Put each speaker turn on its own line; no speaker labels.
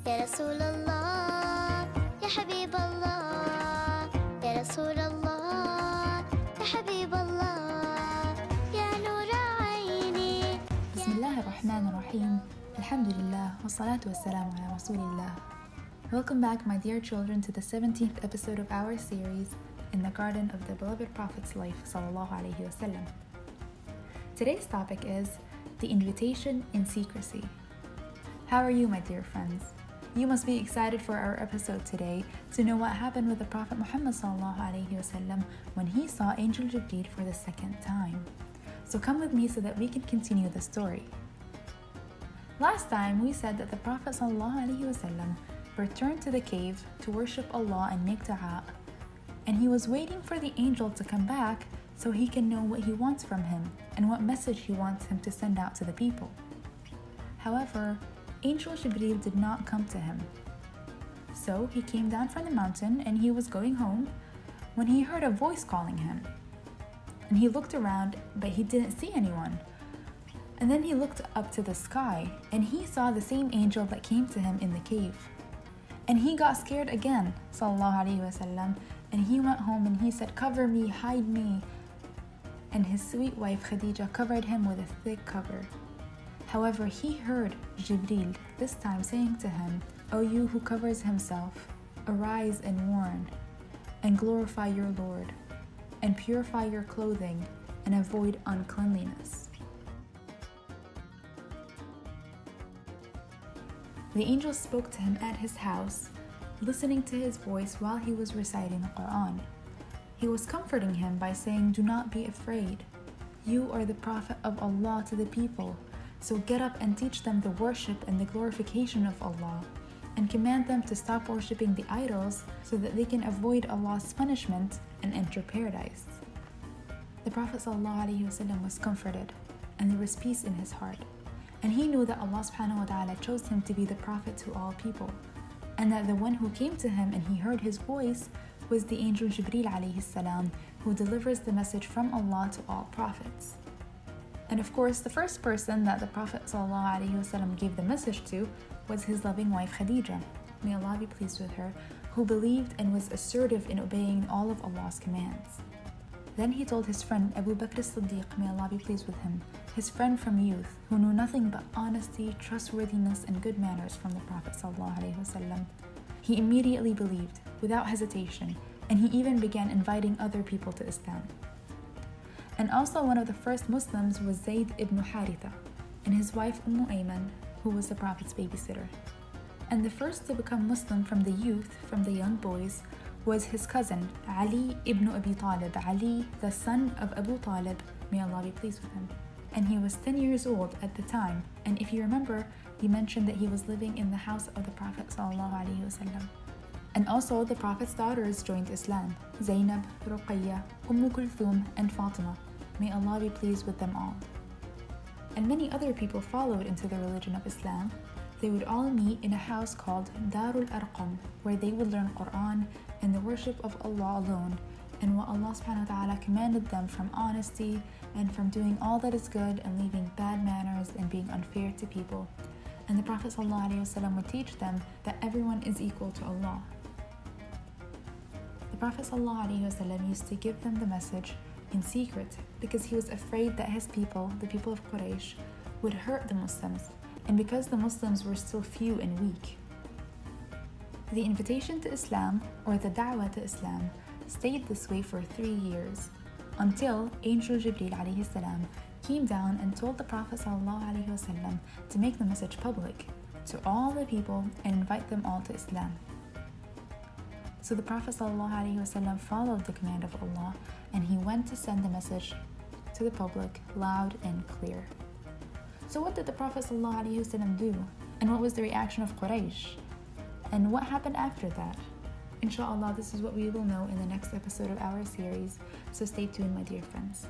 يا رسول الله يا حبيب الله يا رسول الله يا حبيب الله يا نور عيني.
بسم الله الرحمن الرحيم. الحمد لله والصلاة والسلام على رسول الله. Welcome back, my dear children, to the 17th episode of our series in the garden of the beloved Prophet's life, sallallahu alaihi wasallam. Today's topic is the invitation in secrecy. How are you, my dear friends? You must be excited for our episode today to know what happened with the Prophet Muhammad sallallahu alaihi wasallam when he saw Angel Jibreel for the second time. So come with me so that we can continue the story. Last time we said that the Prophet sallallahu alaihi wasallam returned to the cave to worship Allah and make dua, and he was waiting for the angel to come back so he can know what he wants from him and what message he wants him to send out to the people. However, Angel Jibreel did not come to him. So he came down from the mountain and he was going home when he heard a voice calling him. And he looked around, but he didn't see anyone. And then he looked up to the sky and he saw the same angel that came to him in the cave. And he got scared again, sallallahu alaihi wasallam, and he went home and he said, "Cover me, hide me." And his sweet wife Khadija covered him with a thick cover. However, he heard Jibreel this time saying to him, "O you who covers himself, arise and warn, and glorify your Lord, and purify your clothing, and avoid uncleanliness." The angel spoke to him at his house, listening to his voice while he was reciting the Quran. He was comforting him by saying, "Do not be afraid. You are the Prophet of Allah to the people. So get up and teach them the worship and the glorification of Allah, and command them to stop worshipping the idols so that they can avoid Allah's punishment and enter paradise." The Prophet ﷺ was comforted, and there was peace in his heart. And he knew that Allah subhanahu wa ta'ala chose him to be the Prophet to all people, and that the one who came to him and he heard his voice was the angel Jibreel alayhi salam, who delivers the message from Allah to all prophets. And of course, the first person that the Prophet ﷺ gave the message to was his loving wife Khadija, may Allah be pleased with her, who believed and was assertive in obeying all of Allah's commands. Then he told his friend Abu Bakr as-Siddiq, may Allah be pleased with him, his friend from youth, who knew nothing but honesty, trustworthiness, and good manners from the Prophet ﷺ. He immediately believed, without hesitation, and he even began inviting other people to Islam. And also one of the first Muslims was Zayd ibn Haritha, and his wife Ayman, who was the Prophet's babysitter. And the first to become Muslim from the youth, from the young boys, was his cousin Ali ibn Abi Talib, Ali, the son of Abu Talib, may Allah be pleased with him. And he was 10 years old at the time, and if you remember, he mentioned that he was living in the house of the Prophet ﷺ. And also the Prophet's daughters joined Islam, Zainab, Ruqayya, Kulthum, and Fatima. May Allah be pleased with them all. And many other people followed into the religion of Islam. They would all meet in a house called Darul Arqam, where they would learn Quran and the worship of Allah alone, and what Allah subhanahu wa ta'ala commanded them from honesty and from doing all that is good and leaving bad manners and being unfair to people. And the Prophet ﷺ would teach them that everyone is equal to Allah. The Prophet ﷺ used to give them the message in secret because he was afraid that his people, the people of Quraysh, would hurt the Muslims, and because the Muslims were still few and weak. The invitation to Islam, or the da'wah to Islam, stayed this way for 3 years, until Angel Jibreel alayhi salam came down and told the Prophet ﷺ to make the message public to all the people and invite them all to Islam. So the Prophet ﷺ followed the command of Allah, and he went to send the message to the public loud and clear. So what did the Prophet ﷺ do? And what was the reaction of Quraysh? And what happened after that? Inshallah, this is what we will know in the next episode of our series, so stay tuned, my dear friends.